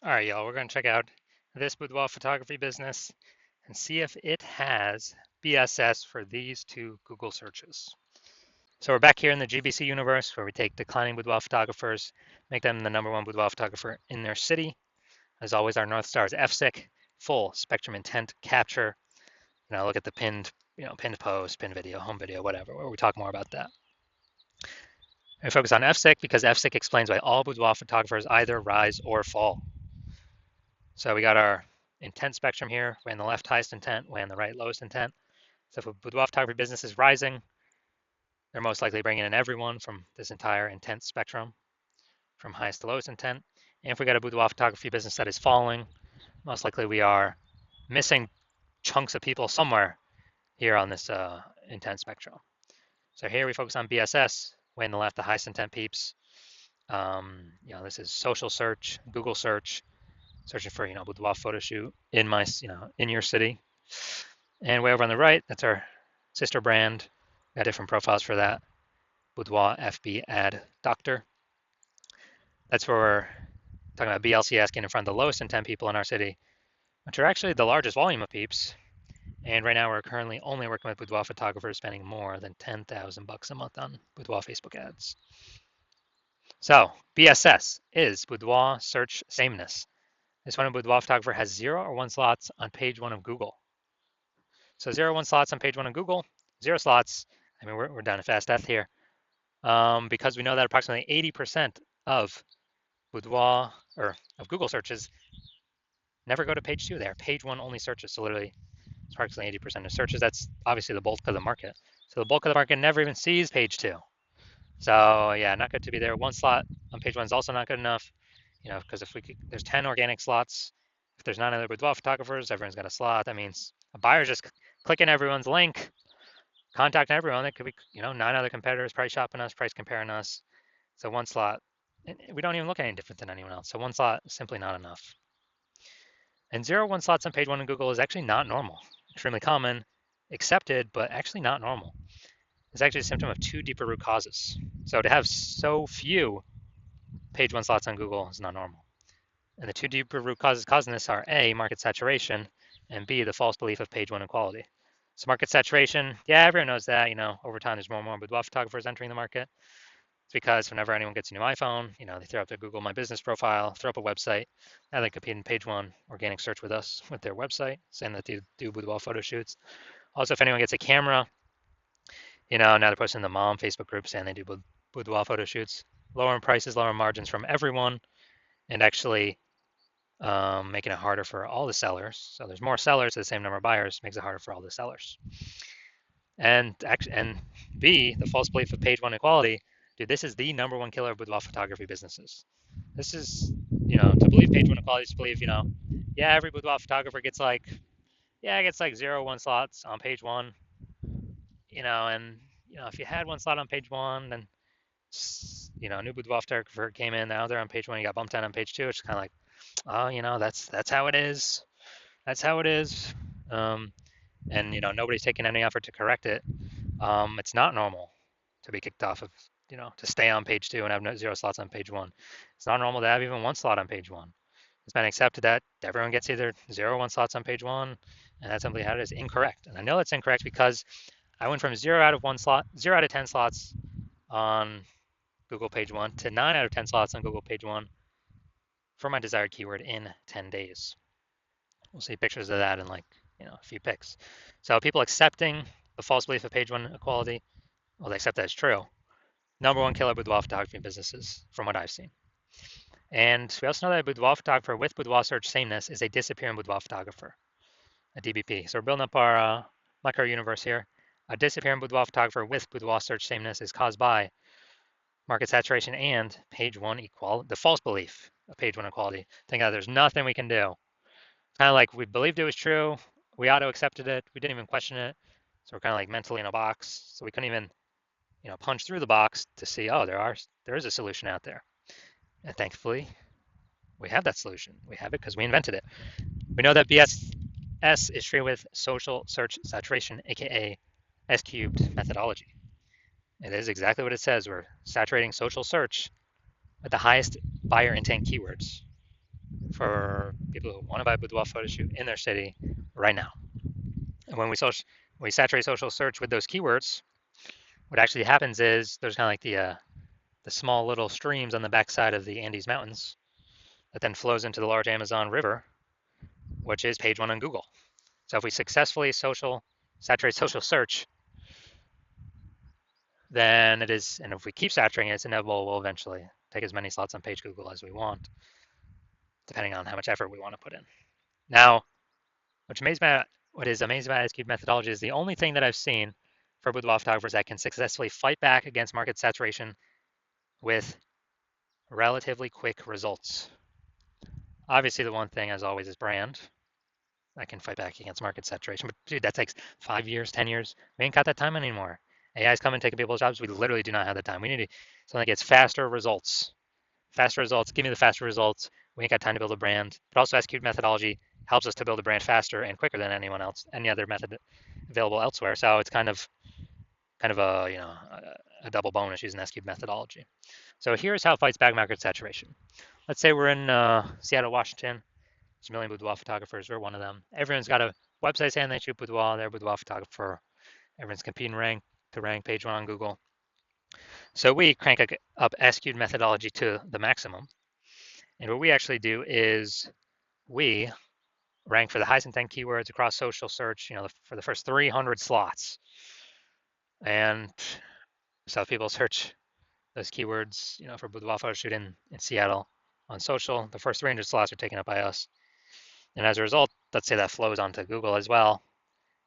All right, y'all, we're going to check out this boudoir photography business and see if it has BSS for these two Google searches. So we're back here in the GBC universe where we take declining boudoir photographers, make them the #1 boudoir photographer in their city. As always, our North Star is FSIC, full spectrum intent capture. Look at the pinned post, pinned video, home video, whatever, where we talk more about that. We focus on FSIC because FSIC explains why all boudoir photographers either rise or fall. So we got our intent spectrum here, way on the left highest intent, way on the right lowest intent. So if a boudoir photography business is rising, they're most likely bringing in everyone from this entire intent spectrum, from highest to lowest intent. And if we got a boudoir photography business that is falling, most likely we are missing chunks of people somewhere here on this intent spectrum. So here we focus on BSS, way on the left, the highest intent peeps. This is social search, Google search, searching for boudoir photo shoot in my in your city. And way over on the right, that's our sister brand. Got different profiles for that. Boudoir FB ad doctor. That's where we're talking about BLCS getting in front of the lowest intent people in our city, which are actually the largest volume of peeps. And right now we're currently only working with boudoir photographers spending more than $10,000 a month on boudoir Facebook ads. So BSS is boudoir search sameness. This one boudoir photographer has 0 or 1 slots on page 1 of Google. So 0 or 1 slots on page 1 of Google, 0 slots. I mean, we're down to fast death here because we know that approximately 80% of boudoir or of Google searches never go to page 2. They are page 1 only searches. So literally, it's approximately 80% of searches. That's obviously the bulk of the market. So the bulk of the market never even sees page 2. So yeah, not good to be there. 1 slot on page 1 is also not good enough. Because if there's 10 organic slots. If there's 9 other boudoir photographers, everyone's got a slot. That means a buyer's just clicking everyone's link, contacting everyone. That could be, 9 other competitors price shopping us, price comparing us. So 1 slot, we don't even look any different than anyone else. So 1 slot is simply not enough. And 0 1 slots on page 1 in Google is actually not normal. Extremely common, accepted, but actually not normal. It's actually a symptom of 2 deeper root causes. So to have so few page 1 slots on Google is not normal. And the 2 deeper root causes causing this are A, market saturation, and B, the false belief of page 1 equality. So market saturation, yeah, everyone knows that. Over time there's more and more boudoir photographers entering the market. It's because whenever anyone gets a new iPhone, they throw up their Google My Business profile, throw up a website. Now they compete in page 1 organic search with us with their website, saying that they do boudoir photo shoots. Also, if anyone gets a camera, now they're posting in the mom Facebook group saying they do boudoir photo shoots. Lower prices, lower margins from everyone, and actually making it harder for all the sellers. So there's more sellers, the same number of buyers, makes it harder for all the sellers. And B, the false belief of page 1 equality. Dude, this is the #1 killer of boudoir photography businesses. This is, to believe page 1 equality is to believe, yeah, every boudoir photographer gets like 0 1 slots on page 1, and if you had 1 slot on page 1, then a new boudoir photographer came in, now they're on page 1, you got bumped down on page 2. It's kind of like, oh, that's how it is. That's how it is. And nobody's taking any effort to correct it. It's not normal to be kicked off of, to stay on page 2 and have 0 slots on page 1. It's not normal to have even 1 slot on page 1. It's been accepted that everyone gets either 0 or 1 slots on page 1, and that's simply how it is. Incorrect. And I know it's incorrect because I went from 0 out of 1 slot, 0 out of 10 slots on Google page 1 to 9 out of 10 slots on Google page 1 for my desired keyword in 10 days. We'll see pictures of that in a few pics. So people accepting the false belief of page 1 equality, well, they accept that it's true. #1 killer boudoir photography businesses, from what I've seen. And we also know that a boudoir photographer with boudoir search sameness is a disappearing boudoir photographer, a DBP. So we're building up our micro universe here. A disappearing boudoir photographer with boudoir search sameness is caused by market saturation and page 1 equality, the false belief of page 1 equality. Think that there's nothing we can do. Kind of like we believed it was true, we auto accepted it, we didn't even question it. So we're kind of like mentally in a box. So we couldn't even, punch through the box to see, oh, there is a solution out there. And thankfully, we have that solution. We have it because we invented it. We know that BSS is treated with social search saturation, aka S-cubed methodology. It is exactly what it says. We're saturating social search with the highest buyer intent keywords. for people who want to buy a boudoir photo shoot in their city right now. And when we saturate social search with those keywords, what actually happens is there's kind of like the small little streams on the backside of the Andes Mountains that then flows into the large Amazon River, which is page one on Google. So if we successfully saturate social search, then it is, and if we keep saturating it, it's inevitable we'll eventually take as many slots on page Google as we want, depending on how much effort we want to put in. Now, what is amazing about S-cubed methodology is the only thing that I've seen for boudoir photographers that can successfully fight back against market saturation with relatively quick results. Obviously, the one thing, as always, is brand. I can fight back against market saturation. But dude, that takes 5 years, 10 years. We ain't got that time anymore. AI's coming taking people's jobs. We literally do not have the time. We need something that gets faster results. Faster results. Give me the faster results. We ain't got time to build a brand. But also, S-cubed methodology helps us to build a brand faster and quicker than anyone else, any other method available elsewhere. So it's kind of a a double bonus using S-cubed methodology. So here's how it fights back market saturation. Let's say we're in Seattle, Washington. There's a million boudoir photographers. We're one of them. Everyone's got a website saying they shoot boudoir. They're a boudoir photographer. Everyone's competing to rank page one on Google. So we crank up S-cubed methodology to the maximum. And what we actually do is we rank for the highest intent keywords across social search, for the first 300 slots. And so if people search those keywords, for boudoir photo shoot in Seattle on social, the first 300 slots are taken up by us. And as a result, let's say that flows onto Google as well,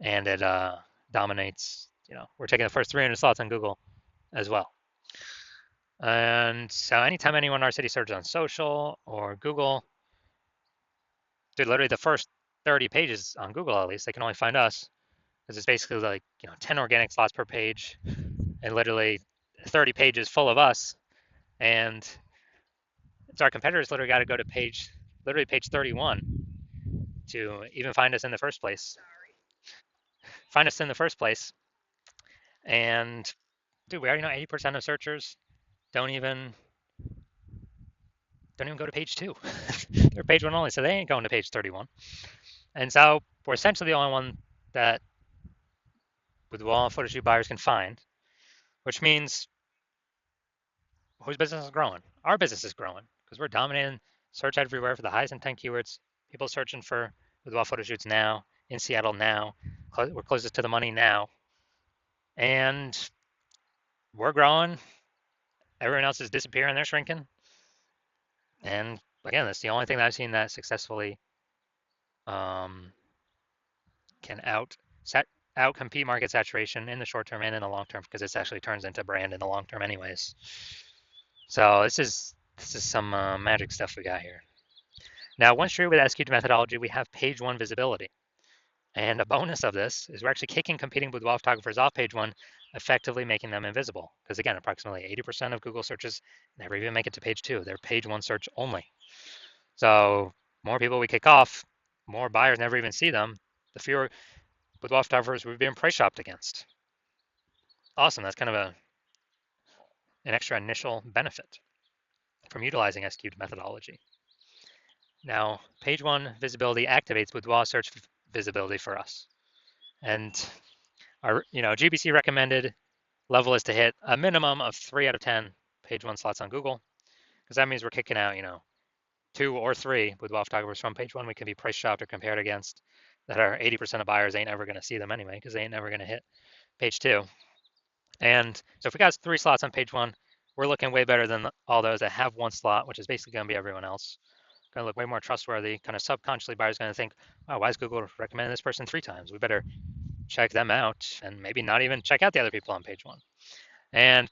and it dominates. We're taking the first 300 slots on Google as well. And so anytime anyone in our city searches on social or Google, dude, literally the first 30 pages on Google, at least, they can only find us because it's basically like 10 organic slots per page, and literally 30 pages full of us. And so our competitors literally got to go to page 31 to even find us in the first place. And dude, we already know 80% of searchers don't even go to page two. They're page one only, so they ain't going to page 31. And so we're essentially the only one that boudoir photo shoot buyers can find, which means whose business is growing? Our business is growing because we're dominating search everywhere for the highest intent keywords. People searching for boudoir photo shoots now in Seattle now. We're closest to the money now, and we're growing. Everyone else is disappearing. They're shrinking. And again, that's the only thing that I've seen that successfully can outcompete market saturation in the short term and in the long term, because this actually turns into brand in the long term anyways. So this is some magic stuff we got here. Now, once you're with S-cubed methodology, we have page one visibility. And a bonus of this is we're actually kicking competing boudoir photographers off page one, effectively making them invisible. Because again, approximately 80% of Google searches never even make it to page two. They're page one search only. So more people we kick off, more buyers never even see them, the fewer boudoir photographers we've been price shopped against. Awesome. That's kind of an extra initial benefit from utilizing S-cubed methodology. Now, page one visibility activates boudoir search visibility for us. And our GBC recommended level is to hit a minimum of 3 out of 10 page one slots on Google, because that means we're kicking out 2 or 3 boudoir photographers from page one we can be price shopped or compared against, that are 80% of buyers ain't ever going to see them anyway, because they ain't never going to hit page two. And so if we got 3 slots on page one, we're looking way better than all those that have 1 slot, which is basically going to be everyone else. Going to look way more trustworthy. Kind of subconsciously, buyers going to think, oh, why is Google recommending this person 3 times? We better check them out, and maybe not even check out the other people on page one. And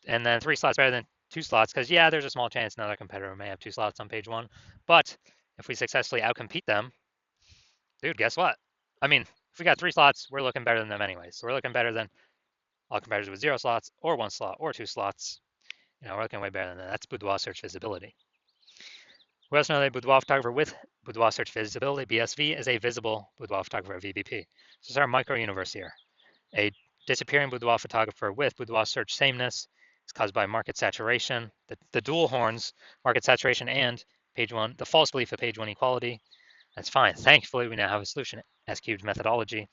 then 3 slots better than 2 slots, because yeah, there's a small chance another competitor may have 2 slots on page one. But if we successfully outcompete them, dude, guess what? I mean, if we got 3 slots, we're looking better than them anyways. So we're looking better than all competitors with 0 slots or 1 slot or 2 slots. We're looking way better than that. That's boudoir search visibility. We also know that boudoir photographer with boudoir search visibility, BSV, is a visible boudoir photographer, VBP. This is our micro universe here. A disappearing boudoir photographer with boudoir search sameness is caused by market saturation, the dual horns, market saturation and page one, the false belief of page one equality. That's fine. Thankfully, we now have a solution, S cubed methodology.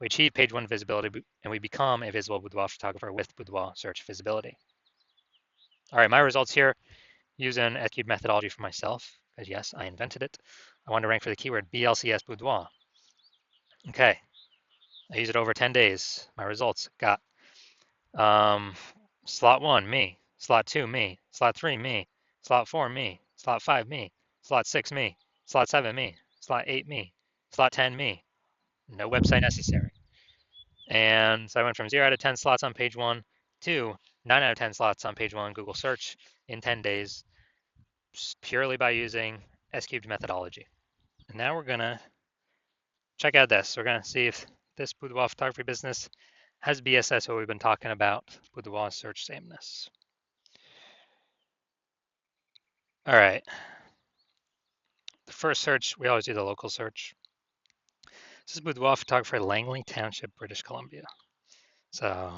We achieve page one visibility and we become a visible boudoir photographer with boudoir search visibility. All right, my results here using S cubed methodology for myself, because yes, I invented it. I wanted to rank for the keyword BLCS boudoir. Okay, I used it over 10 days. My results got slot 1, me. Slot 2, me. Slot 3, me. Slot 4, me. Slot 5, me. Slot 6, me. Slot 7, me. Slot 8, me. Slot 10, me. No website necessary. And so I went from 0 out of 10 slots on page 1 to 9 out of 10 slots on page 1 Google search in 10 days, purely by using S cubed methodology. And now we're going to check out this. We're going to see if this boudoir photography business has BSS, what we've been talking about, boudoir search sameness. All right. The first search, we always do the local search. This is boudoir photographer, Langley Township, British Columbia. So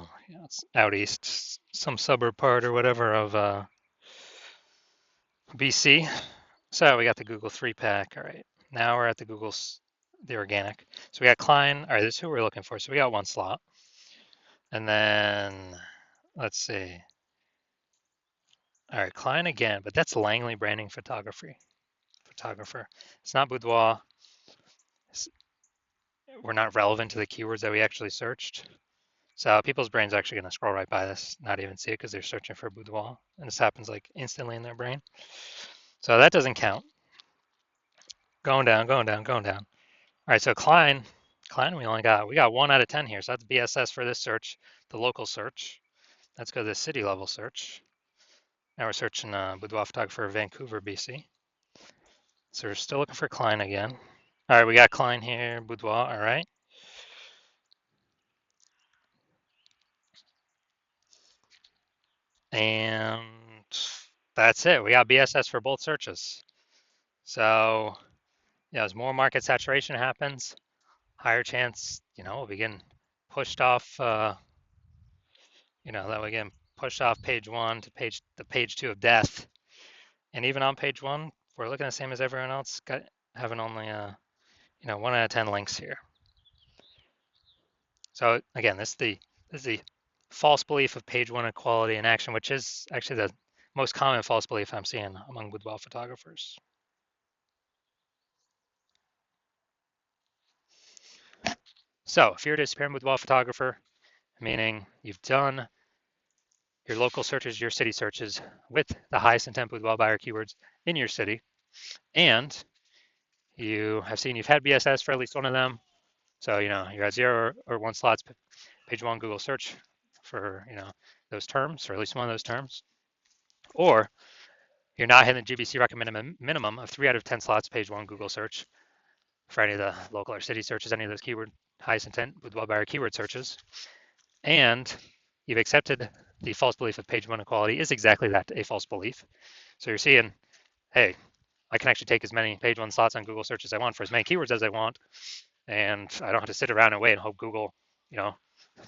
it's out east, some suburb part or whatever of BC. So we got the Google 3-pack. All right. Now we're at the organic. So we got Klein. All right, this is who we're looking for. So we got one slot. And then let's see. All right, Klein again, but that's Langley Branding Photographer. It's not boudoir. We're not relevant to the keywords that we actually searched. So people's brains are actually going to scroll right by this, not even see it because they're searching for boudoir. And this happens like instantly in their brain. So that doesn't count. Going down. All right, so Klein, we got 1 out of 10 here. So that's BSS for this search, the local search. Let's go to the city level search. Now we're searching boudoir photographer, Vancouver, BC. So we're still looking for Klein again. All right, we got Klein here, boudoir, all right. And that's it. We got BSS for both searches. So, as more market saturation happens, higher chance, we'll begin pushed off, that we get pushed off page 1 to page 2 of death. And even on page 1, we're looking the same as everyone else, having only 1 out of 10 links here. So again, this is the false belief of page 1 equality in action, which is actually the most common false belief I'm seeing among boudoir photographers. So if you're a disappearing boudoir photographer, meaning you've done your local searches, your city searches with the highest intent boudoir buyer keywords in your city, and you have seen you've had BSS for at least one of them. So, you're at 0 or 1 slots, page 1 Google search for, those terms, or at least one of those terms. Or you're not hitting the GBC recommended minimum of 3 out of 10 slots, page 1 Google search for any of the local or city searches, any of those keyword highest intent boudoir buyer keyword searches. And you've accepted the false belief of page 1 equality is exactly that, a false belief. So you're seeing, hey, I can actually take as many page 1 slots on Google search as I want for as many keywords as I want. And I don't have to sit around and wait and hope Google,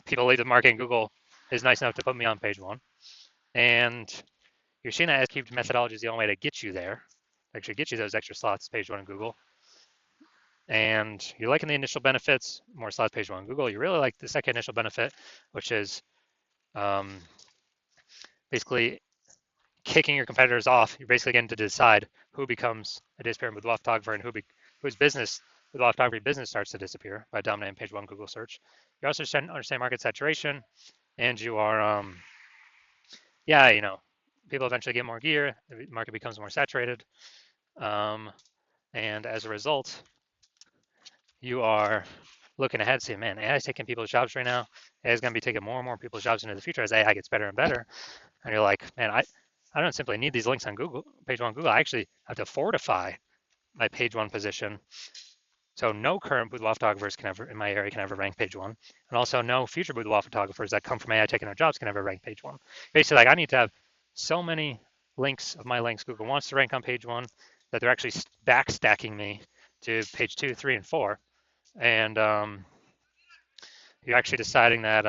people leave the market and Google is nice enough to put me on page 1. And you're seeing that S cubed methodology is the only way to get you there, actually get you those extra slots, page 1 in Google. And you're liking the initial benefits, more slots, page 1 in Google. You really like the second initial benefit, which is basically kicking your competitors off. You're basically getting to decide who becomes a disappearing boudoir photographer and whose business, boudoir photography business, starts to disappear by dominating page 1 Google search. You also understand market saturation, and you are, people eventually get more gear, the market becomes more saturated, and as a result, you are looking ahead, saying, man, AI is taking people's jobs right now. AI is going to be taking more and more people's jobs into the future as AI gets better and better. And you're like, man, I don't simply need these links on Google, page 1 Google. I actually have to fortify my page 1 position. So no current boudoir photographers in my area can ever rank page 1. And also no future boudoir photographers that come from AI taking their jobs can ever rank page 1. Basically, I need to have so many links of my links Google wants to rank on page 1 that they're actually backstacking me to page 2, 3, and 4. And you're actually deciding that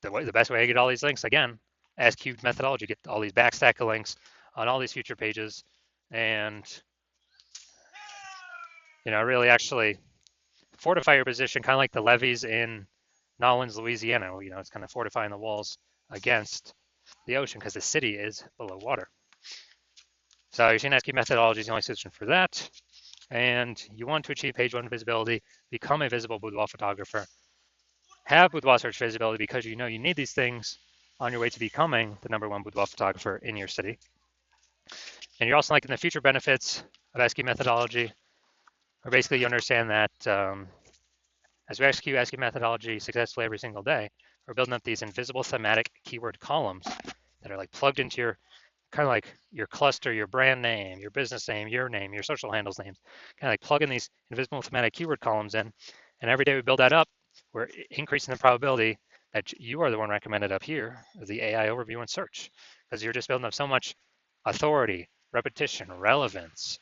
the best way to get all these links, again, S cubed methodology, get all these backstack of links, on all these future pages, and really actually fortify your position, kind of like the levees in Nolens, Louisiana. It's kind of fortifying the walls against the ocean because the city is below water. So your SQL methodology is the only solution for that. And you want to achieve page one visibility, become a visible boudoir photographer, have boudoir search visibility because you need these things on your way to becoming the #1 boudoir photographer in your city. And you're also liking the future benefits of SQL methodology, or basically you understand that as we execute SQL methodology successfully every single day, we're building up these invisible thematic keyword columns that are like plugged into your kind of like your cluster, your brand name, your business name, your social handles names, kind of like plugging these invisible thematic keyword columns in. And every day we build that up, we're increasing the probability that you are the one recommended up here, the AI overview and search, because you're just building up so much authority, repetition, relevance,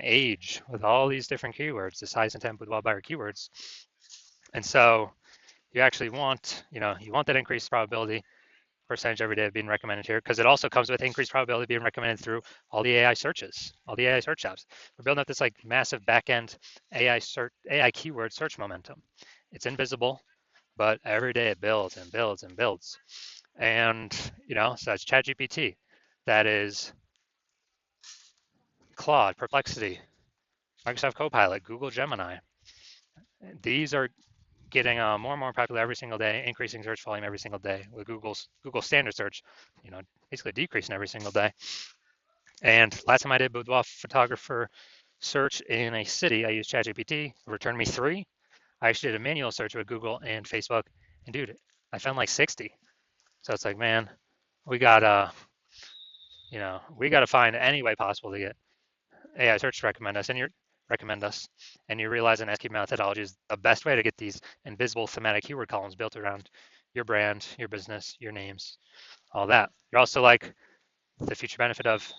age, with all these different keywords, the size, intent, boudoir buyer keywords. And so you actually want, you want that increased probability percentage every day of being recommended here, because it also comes with increased probability of being recommended through all the AI searches, all the AI search apps. We're building up this like massive backend AI keyword search momentum. It's invisible, but every day it builds and builds and builds. And so that's ChatGPT, that is Claude, Perplexity, Microsoft Copilot, Google Gemini. These are getting more and more popular every single day, increasing search volume every single day, with Google standard search, basically decreasing every single day. And last time I did boudoir photographer search in a city, I used ChatGPT, it returned me 3. I actually did a manual search with Google and Facebook, and dude, I found like 60. So it's like, man, we gotta find any way possible to get AI search to recommend us, and you realize an SQL methodology is the best way to get these invisible thematic keyword columns built around your brand, your business, your names, all that. You're also like the future benefit of,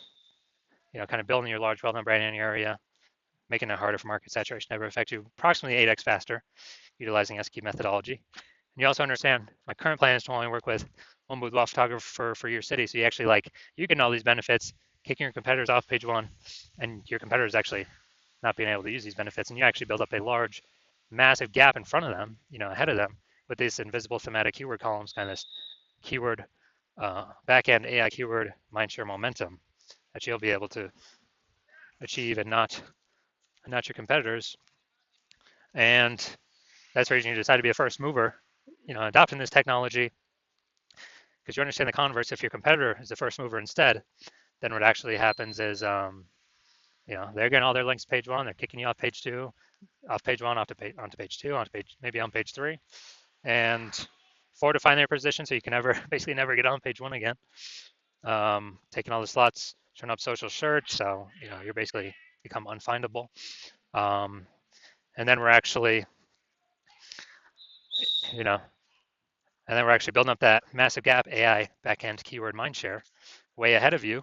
kind of building your large well-known brand in your area, making it harder for market saturation to ever affect you approximately 8x faster, utilizing SQL methodology. And you also understand my current plan is to only work with one boudoir photographer for your city. So you actually you get all these benefits, kicking your competitors off page one, and your competitors actually not being able to use these benefits, and you actually build up a large, massive gap in front of them, ahead of them, with these invisible thematic keyword columns, kind of this keyword backend AI keyword mindshare momentum that you'll be able to achieve, and not your competitors. And that's where you decide to be a first mover, adopting this technology, because you understand the converse. If your competitor is the first mover instead, then what actually happens is, they're getting all their links to page one, they're kicking you off page two, off page one, onto page two, maybe on page three, and fortifying their position so you can basically never get on page one again. Taking all the slots, turn up social search, so you're basically become unfindable. And then we're actually, building up that massive gap AI backend keyword mindshare way ahead of you,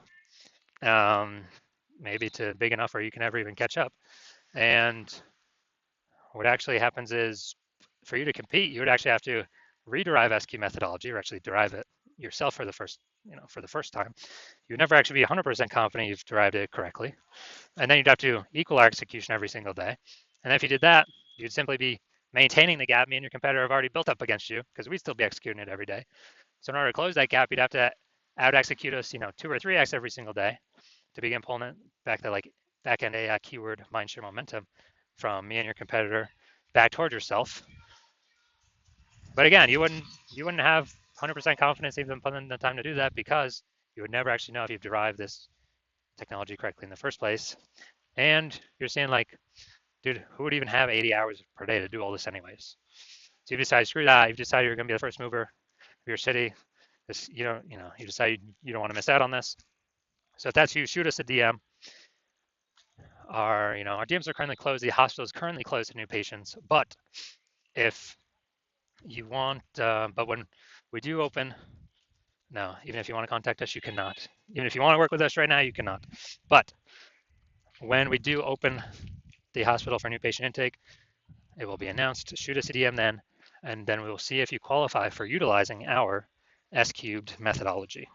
maybe to big enough where you can never even catch up. And what actually happens is, for you to compete, you would actually have to rederive SQL methodology, or actually derive it yourself for the first time. You would never actually be 100% confident you've derived it correctly. And then you'd have to equal our execution every single day. And if you did that, you'd simply be maintaining the gap me and your competitor have already built up against you, because we'd still be executing it every day. So in order to close that gap, you'd have to out-execute us, 2 or 3x every single day to begin pulling it back to back-end AI keyword mindshare momentum from me and your competitor back towards yourself. But again, you wouldn't have 100% confidence even putting in the time to do that, because you would never actually know if you've derived this technology correctly in the first place. And you're saying dude, who would even have 80 hours per day to do all this anyways? So you decide, screw that. You've decided you're going to be the first mover of your city. You decide you don't want to miss out on this. So if that's you, shoot us a DM. Our DMs are currently closed. The hospital is currently closed to new patients. But if you want, but when we do open, no, even if you want to contact us, you cannot. Even if you want to work with us right now, you cannot. But when we do open the hospital for new patient intake, it will be announced. Shoot us a DM then, and then we will see if you qualify for utilizing our S-cubed methodology.